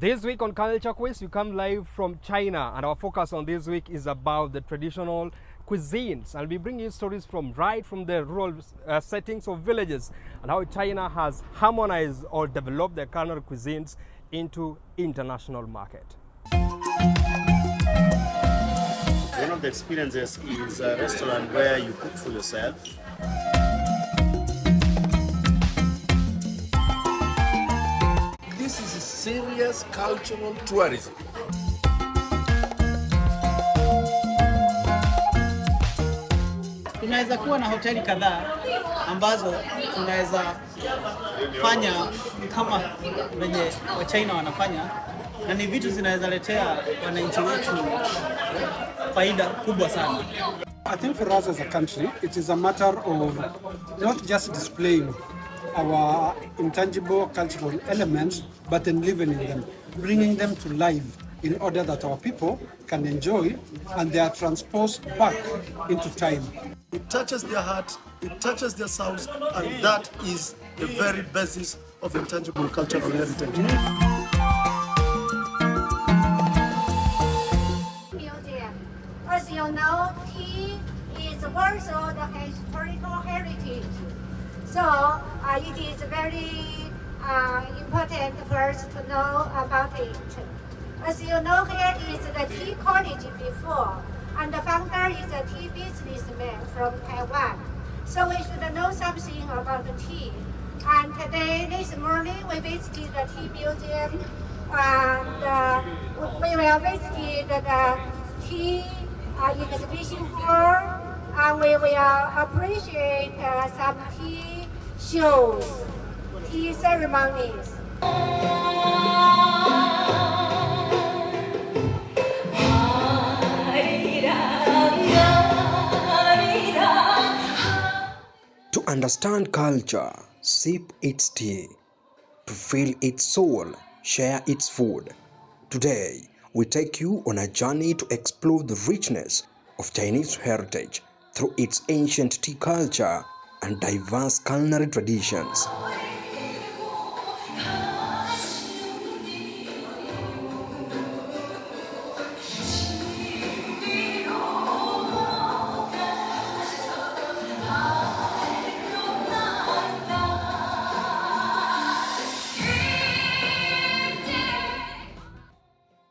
This week on Culture Quiz, we come live from China, and our focus on this week is about the traditional cuisines. I'll be bringing you stories from the rural settings of villages and how China has harmonized or developed their culinary cuisines into international market. One of the experiences is a restaurant where you cook for yourself. This is a serious cultural tourism. Tunaweza kuwa na hoteli kadhaa ambazo tunaweza fanya kama venye wa China wanafanya, na ni vitu zinaweza letea wananchi wetu faida kubwa sana. I think for us as a country, it is a matter of not just displaying our intangible cultural elements, but enlivening them, bringing them to life in order that our people can enjoy and they are transposed back into time. It touches their heart, it touches their souls, and that is the very basis of intangible cultural heritage. As you know, tea is worth of the historical heritage. So it is very important for us to know about it. As you know, here is the tea college before, and the founder is a tea businessman from Taiwan. So we should know something about the tea. And today, this morning, we visited the tea museum, and we will visit the tea exhibition hall, and we will appreciate some tea shows, tea ceremonies. To understand culture, sip its tea. To feel its soul, share its food. Today, we take you on a journey to explore the richness of Chinese heritage through its ancient tea culture and diverse culinary traditions.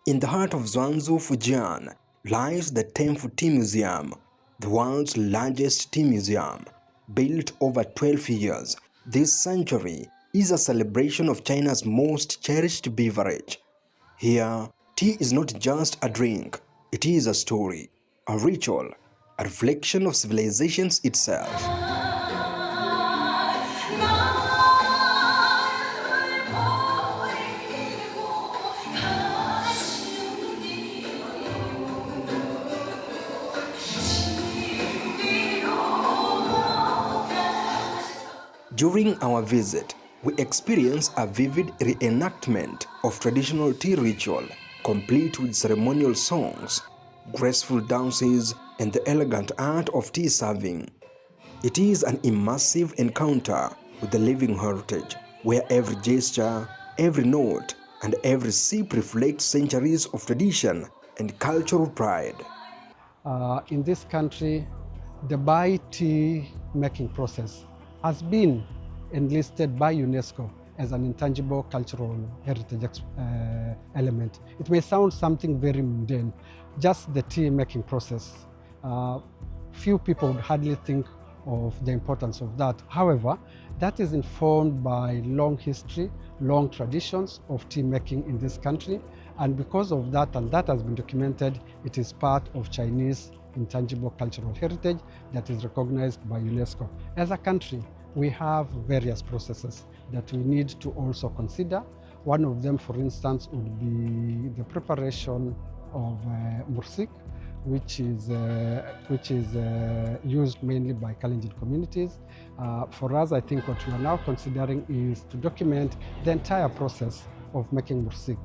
In the heart of Zhuangzi, Fujian, lies the Temple Tea Museum, the world's largest tea museum. Built over 12 years, this sanctuary is a celebration of China's most cherished beverage. Here, tea is not just a drink, it is a story, a ritual, a reflection of civilizations itself. During our visit, we experienced a vivid reenactment of traditional tea ritual, complete with ceremonial songs, graceful dances, and the elegant art of tea serving. It is an immersive encounter with the living heritage, where every gesture, every note, and every sip reflects centuries of tradition and cultural pride. In this country, the Bai tea making process has been enlisted by UNESCO as an intangible cultural heritage element. It may sound something very mundane, just the tea making process. Few people would hardly think of the importance of that. However, that is informed by long history, long traditions of tea making in this country, and because of that, and that has been documented, it is part of Chinese intangible cultural heritage that is recognized by UNESCO. As a country, we have various processes that we need to also consider. One of them, for instance, would be the preparation of mursik, which is used mainly by Kalenjin communities. For us, I think what we are now considering is to document the entire process of making mursik.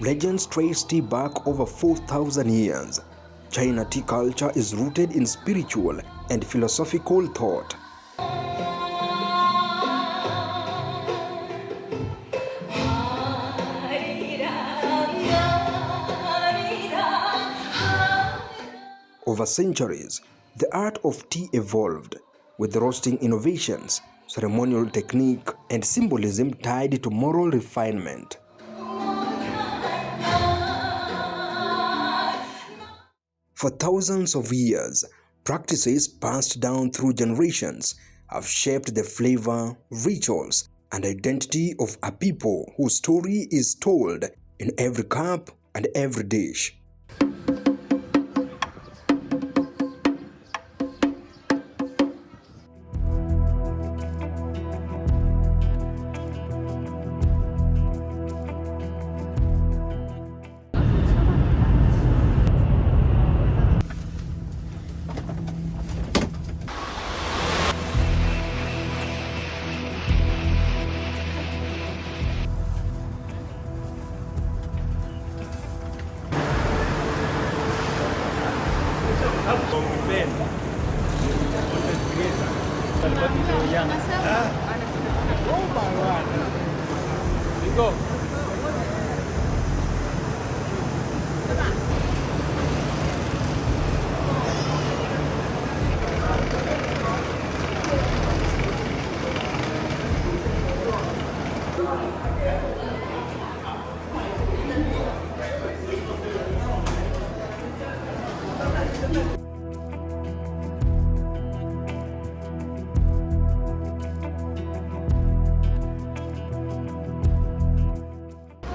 Legends trace tea back over 4,000 years. China tea culture is rooted in spiritual and philosophical thought. Over centuries, the art of tea evolved, with roasting innovations, ceremonial technique, and symbolism tied to moral refinement. For thousands of years, practices passed down through generations have shaped the flavor, rituals, and identity of a people whose story is told in every cup and every dish.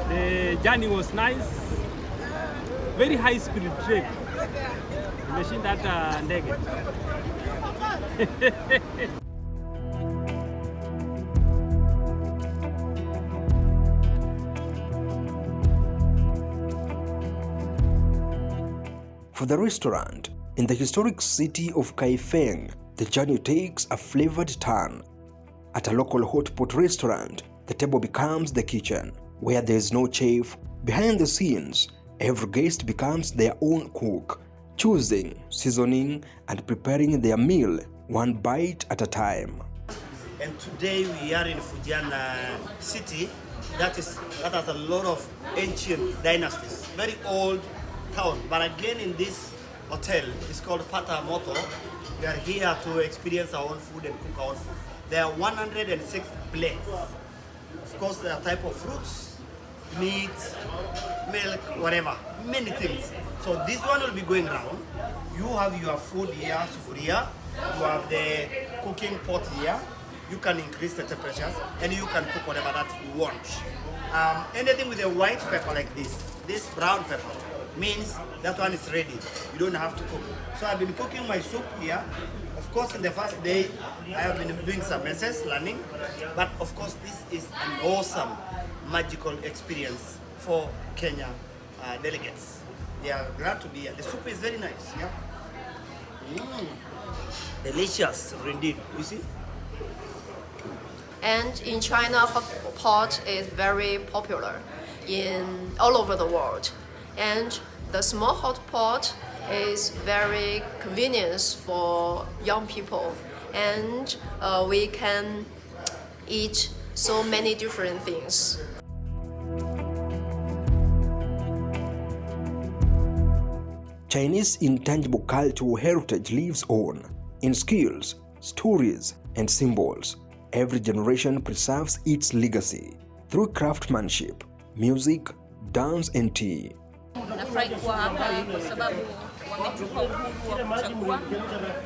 The journey was nice, very high speed trip. Machine that ndege. For the restaurant, in the historic city of Kaifeng, the journey takes a flavored turn. At a local hot pot restaurant, the table becomes the kitchen, where there is no chef. Behind the scenes, every guest becomes their own cook, choosing, seasoning, and preparing their meal one bite at a time. And today we are in Fujian city that has a lot of ancient dynasties, very old town. But again, in this hotel, it's called Patamoto. We are here to experience our own food and cook our own food. There are 106 plates. Of course, there are type of fruits, meat, milk, whatever, many things. So this one will be going around. You have your food here, sufuria. You have the cooking pot here. You can increase the temperatures and you can cook whatever that you want. Anything with a white pepper like this brown pepper, means that one is ready. You don't have to cook. So I've been cooking my soup here. Of course, in the first day, I have been doing some messes, learning. But of course, this is an awesome, magical experience for Kenya delegates. They are glad to be here. The soup is very nice, yeah? Delicious, indeed. You see? And in China, hot pot is very popular in all over the world. And the small hot pot is very convenient for young people. And we can eat so many different things. Chinese intangible cultural heritage lives on in skills, stories, and symbols. Every generation preserves its legacy through craftsmanship, music, dance, and tea. Nafurahi kuwa hapa kwa sababu wametupa uhuru wa kuchagua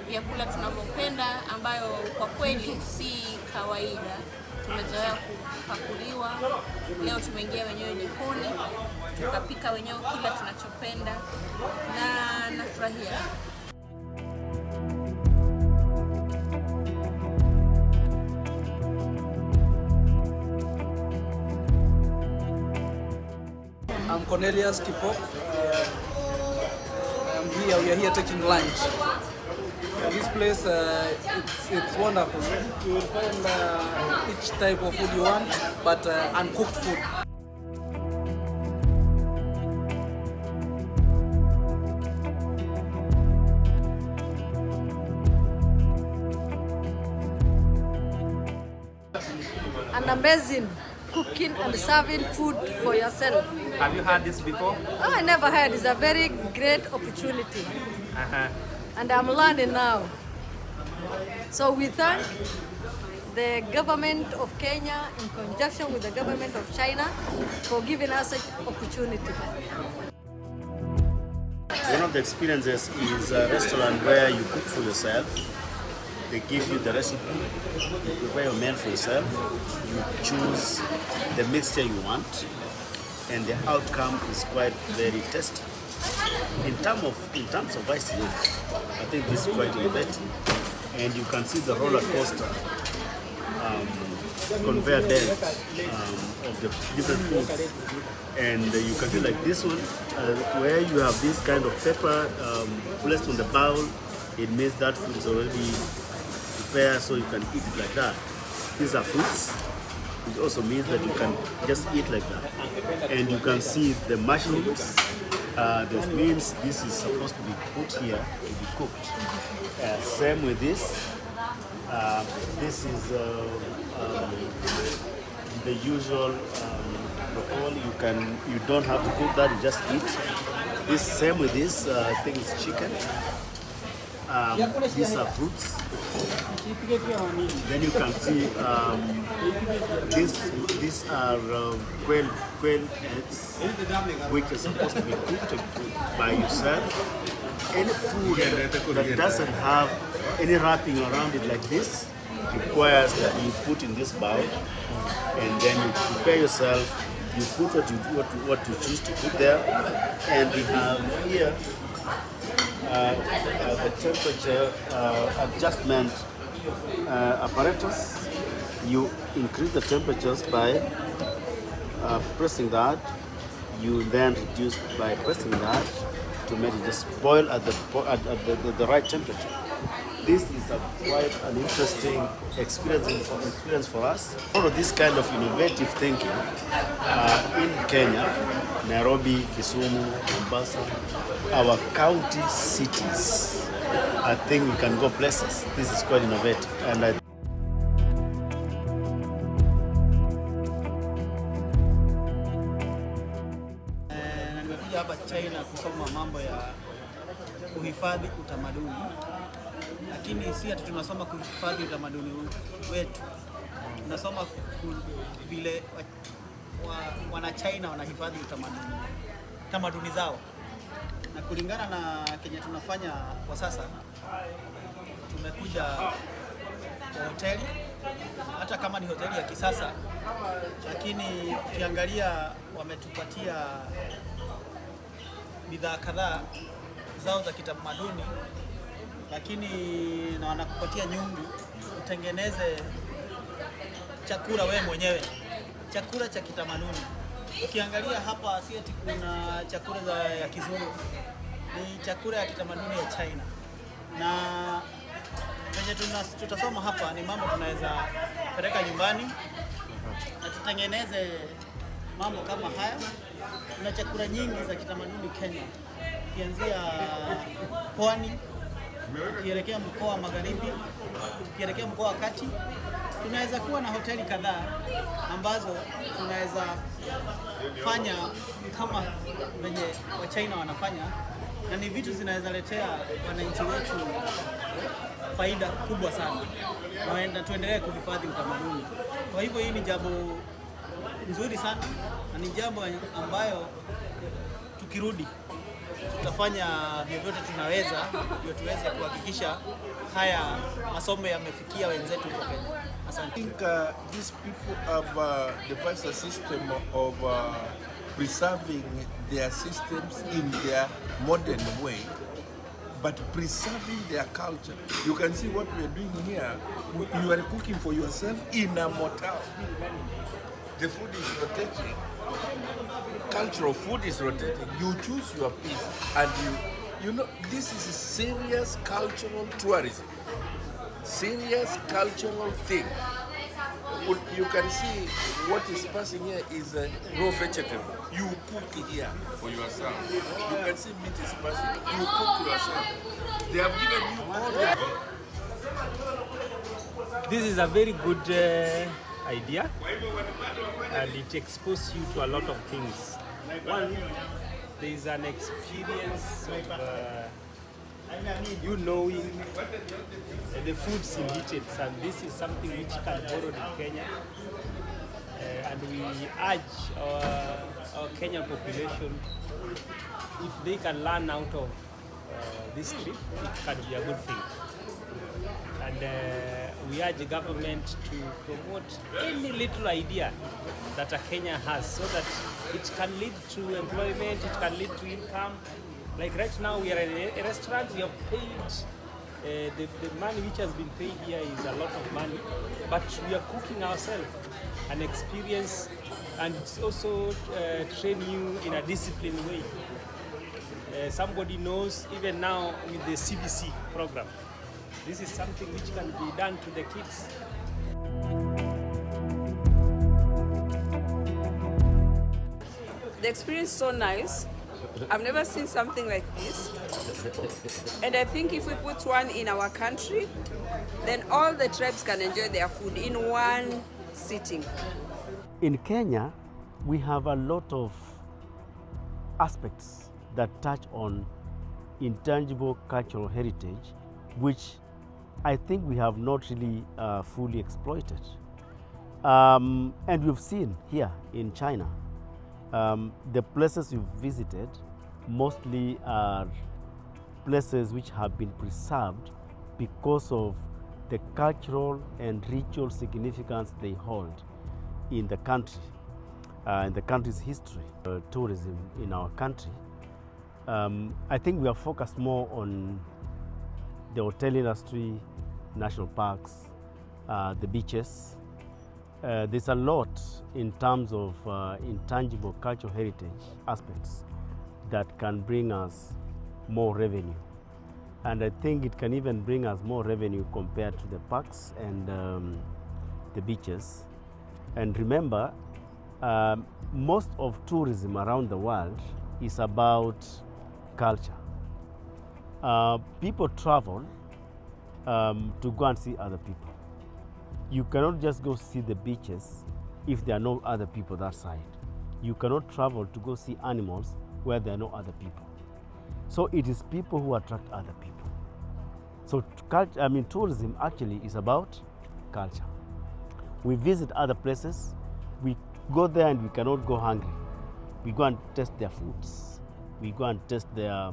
vyakula tunavyopenda ambayo kwa kweli si kawaida. Tumezoea kupakuliwa, leo tumeingia wenyewe jikoni, tukapika wenyewe kila tunachopenda na nafurahia. I'm Cornelius Tipo. We are here taking lunch. This place, it's wonderful. You will find each type of food you want, but uncooked food. an amazing cooking and serving food for yourself. Have you had this before? Oh, I never had. It's a very great opportunity. And I'm learning now. So we thank the government of Kenya in conjunction with the government of China for giving us such opportunity. One of the experiences is a restaurant where you cook for yourself. They give you the recipe, you prepare your meal for yourself, you choose the mixture you want, and the outcome is quite very tasty. In terms of ice cream, I think this is quite innovative, and you can see the roller coaster conveyor belt of the different foods, and you can see like this one where you have this kind of pepper placed on the bowl. It means that food is already prepared, so you can eat it like that. These are fruits. It also means that you can just eat like that. And you can see the mushrooms. This means this is supposed to be put here to be cooked. Same with this. This is the usual broccoli. You don't have to cook that. You just eat. This same with this. I think it's chicken. These are fruits. Then you can see these are quail eggs, which are supposed to be cooked by yourself. Any food that doesn't have any wrapping around it like this requires that you put in this bowl, and then you prepare yourself. You put what you choose to put there, and we have here the temperature adjustment apparatus. You increase the temperatures by pressing that. You then reduce by pressing that to make it just boil at the right temperature. This is quite an interesting experience for us. All of this kind of innovative thinking in Kenya, Nairobi, Kisumu, Mombasa, our county cities, I think we can go places. This is quite innovative, and nimekuja hapa China kusoma mambo ya kuhifadhi utamaduni, lakini si ati tunasoma kuhifadhi utamaduni wetu, tunasoma vile wana China wanahifadhi tamaduni zao. Na kulingana na Kenya tunafanya kwa sasa, tumekuja kwa hoteli, hata kama ni hoteli ya kisasa, lakini ukiangalia wametupatia bidhaa kadhaa zao za kitamaduni, lakini na wanakupatia nyungu utengeneze chakula wewe mwenyewe, chakula cha kitamaduni. Ukiangalia hapa si ati kuna chakula ya kizungu, ni chakula ya kitamaduni ya China. Na venye tutasoma hapa ni mambo tunaweza peleka nyumbani na tutengeneze mambo kama haya. Kuna chakula nyingi za kitamaduni Kenya, ukianzia pwani, ukielekea mkoa wa magharibi, ukielekea mkoa wa kati. Tunaweza kuwa na hoteli kadhaa ambazo tunaweza fanya kama venye wa China wanafanya, na ni vitu zinaweza letea wananchi wetu faida kubwa sana, na tuendelee kuhifadhi utamaduni. Kwa hivyo hii ni jambo nzuri sana, na ni jambo ambayo tukirudi tutafanya vyovyote tunaweza ndio tuweze kuhakikisha haya masomo yamefikia wenzetu huko Kenya. Asante. I think these people have devised a system of preserving their systems in their modern way, but preserving their culture. You can see what we are doing here. You are cooking for yourself in a motel. The food is rotating. Cultural food is rotating. You choose your piece, and you know this is a serious cultural tourism. Serious cultural thing. You can see what is passing here is a raw vegetable. You cook here for yourself. You can see meat is passing. You cook yourself. They have given you all the... This is a very good idea, and it exposes you to a lot of things. One, there is an experience of you knowing the foods in details, and this is something which can be borrowed in Kenya. And we urge our Kenyan population, if they can learn out of this trip, it can be a good thing. And we urge the government to promote any little idea that a Kenya has, so that it can lead to employment, it can lead to income. Like right now, we are in a restaurant, we have paid, the money which has been paid here is a lot of money, but we are cooking ourselves, an experience, and it's also train you in a disciplined way. Somebody knows, even now with the CBC program, this is something which can be done to the kids. The experience is so nice. I've never seen something like this. And I think if we put one in our country, then all the tribes can enjoy their food in one sitting. In Kenya, we have a lot of aspects that touch on intangible cultural heritage, which I think we have not really fully exploited. And we've seen here in China, the places we've visited mostly are places which have been preserved because of the cultural and ritual significance they hold in the country, in the country's history. Tourism in our country, I think we are focused more on the hotel industry, national parks, the beaches. There's a lot in terms of intangible cultural heritage aspects that can bring us more revenue. And I think it can even bring us more revenue compared to the parks and the beaches. And remember, most of tourism around the world is about culture. People travel to go and see other people. You cannot just go see the beaches if there are no other people that side. You cannot travel to go see animals where there are no other people. So it is people who attract other people. So tourism actually is about culture. We visit other places, we go there and we cannot go hungry. We go and test their foods. We go and test their...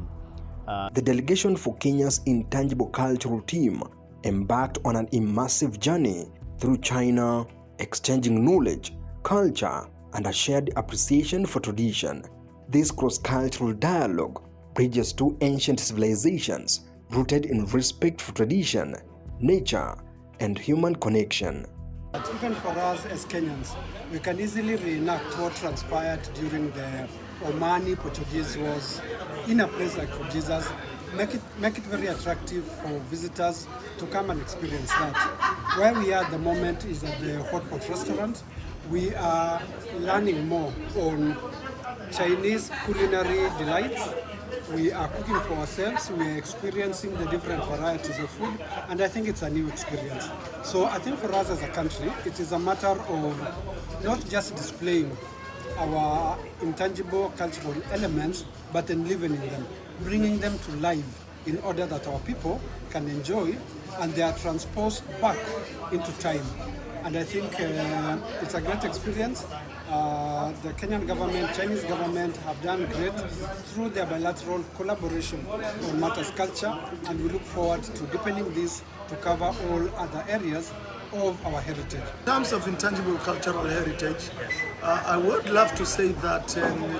The delegation for Kenya's intangible cultural team embarked on an immersive journey through China, exchanging knowledge, culture, and a shared appreciation for tradition. This cross-cultural dialogue bridges two ancient civilizations rooted in respect for tradition, nature, and human connection. But even for us as Kenyans, we can easily reenact what transpired during the Omani Portuguese Wars in a place like Jesus. Make it very attractive for visitors to come and experience that. Where we are at the moment is at the Hot Pot restaurant. We are learning more on Chinese culinary delights. We are cooking for ourselves, we are experiencing the different varieties of food, and I think it's a new experience. So I think for us as a country, it is a matter of not just displaying our intangible cultural elements, but then living in them, bringing them to life in order that our people can enjoy and they are transposed back into time. And I think it's a great experience. The Kenyan government, Chinese government have done great through their bilateral collaboration on matters culture, and we look forward to deepening this to cover all other areas of our heritage. In terms of intangible cultural heritage, I would love to say that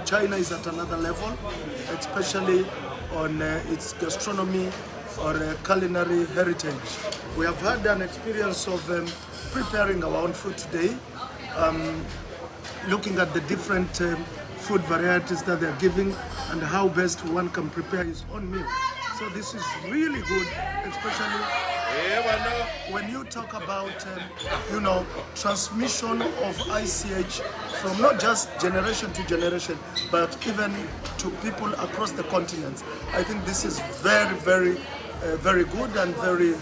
China is at another level, especially on its gastronomy or culinary heritage. We have had an experience of preparing our own food today, looking at the different food varieties that they're giving and how best one can prepare his own meal. So this is really good, especially when you talk about, transmission of ICH from not just generation to generation, but even to people across the continents. I think this is very, very, very good and very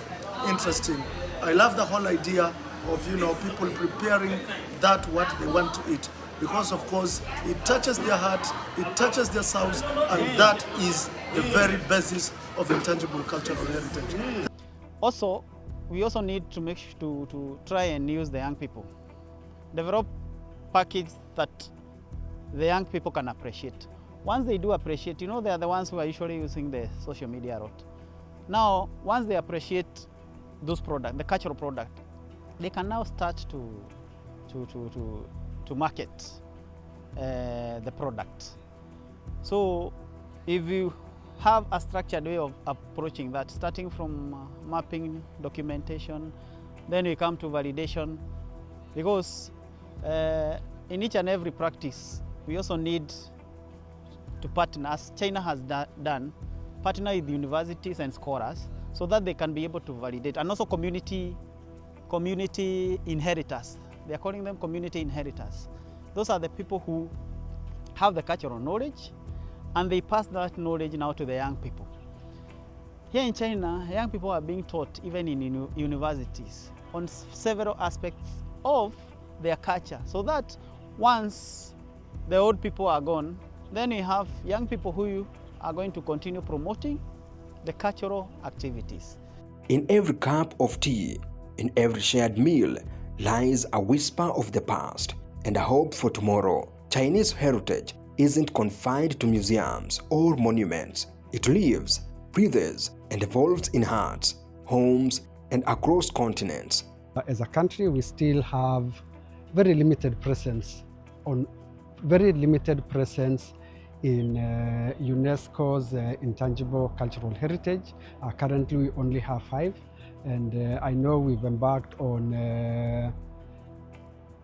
interesting. I love the whole idea of people preparing that what they want to eat, because of course it touches their heart, it touches their souls, and that is the very basis of intangible cultural heritage. Also, we also need to to try and use the young people, develop packages that the young people can appreciate. Once they do appreciate, they are the ones who are usually using the social media a lot. Now, once they appreciate those products, the cultural product, they can now start to market the product. So, if you have a structured way of approaching that, starting from mapping, documentation, then we come to validation, because in each and every practice, we also need to partner, as China has done, partner with universities and scholars so that they can be able to validate, and also community inheritors. They are calling them community inheritors. Those are the people who have the cultural knowledge, and they pass that knowledge now to the young people. Here in China, young people are being taught, even in universities, on several aspects of their culture, so that once the old people are gone, then we have young people who are going to continue promoting the cultural activities. In every cup of tea, in every shared meal, lies a whisper of the past and a hope for tomorrow. Chinese heritage isn't confined to museums or monuments. It lives, breathes, and evolves in hearts, homes, and across continents. As a country, we still have very limited presence in UNESCO's intangible cultural heritage. Currently, we only have 5, and I know we've embarked on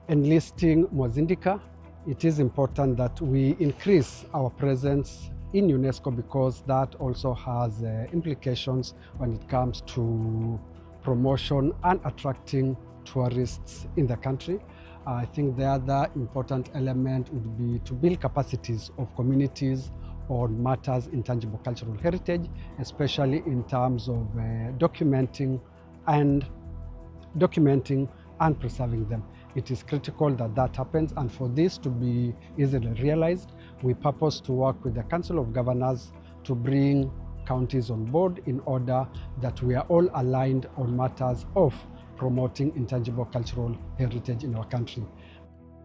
enlisting Mwazindika. It is important that we increase our presence in UNESCO, because that also has implications when it comes to promotion and attracting tourists in the country. I think the other important element would be to build capacities of communities on matters intangible cultural heritage, especially in terms of documenting and preserving them. It is critical that that happens, and for this to be easily realized, we purpose to work with the Council of Governors to bring counties on board in order that we are all aligned on matters of promoting intangible cultural heritage in our country.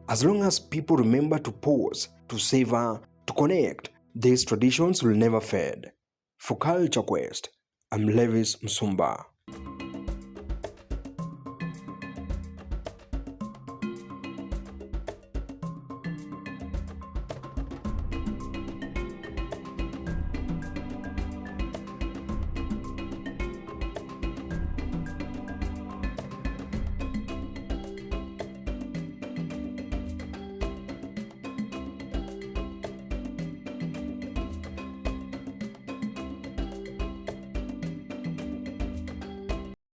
As long as people remember to pause, to savor, to connect, these traditions will never fade. For Culture Quest, I'm Levis Msumba.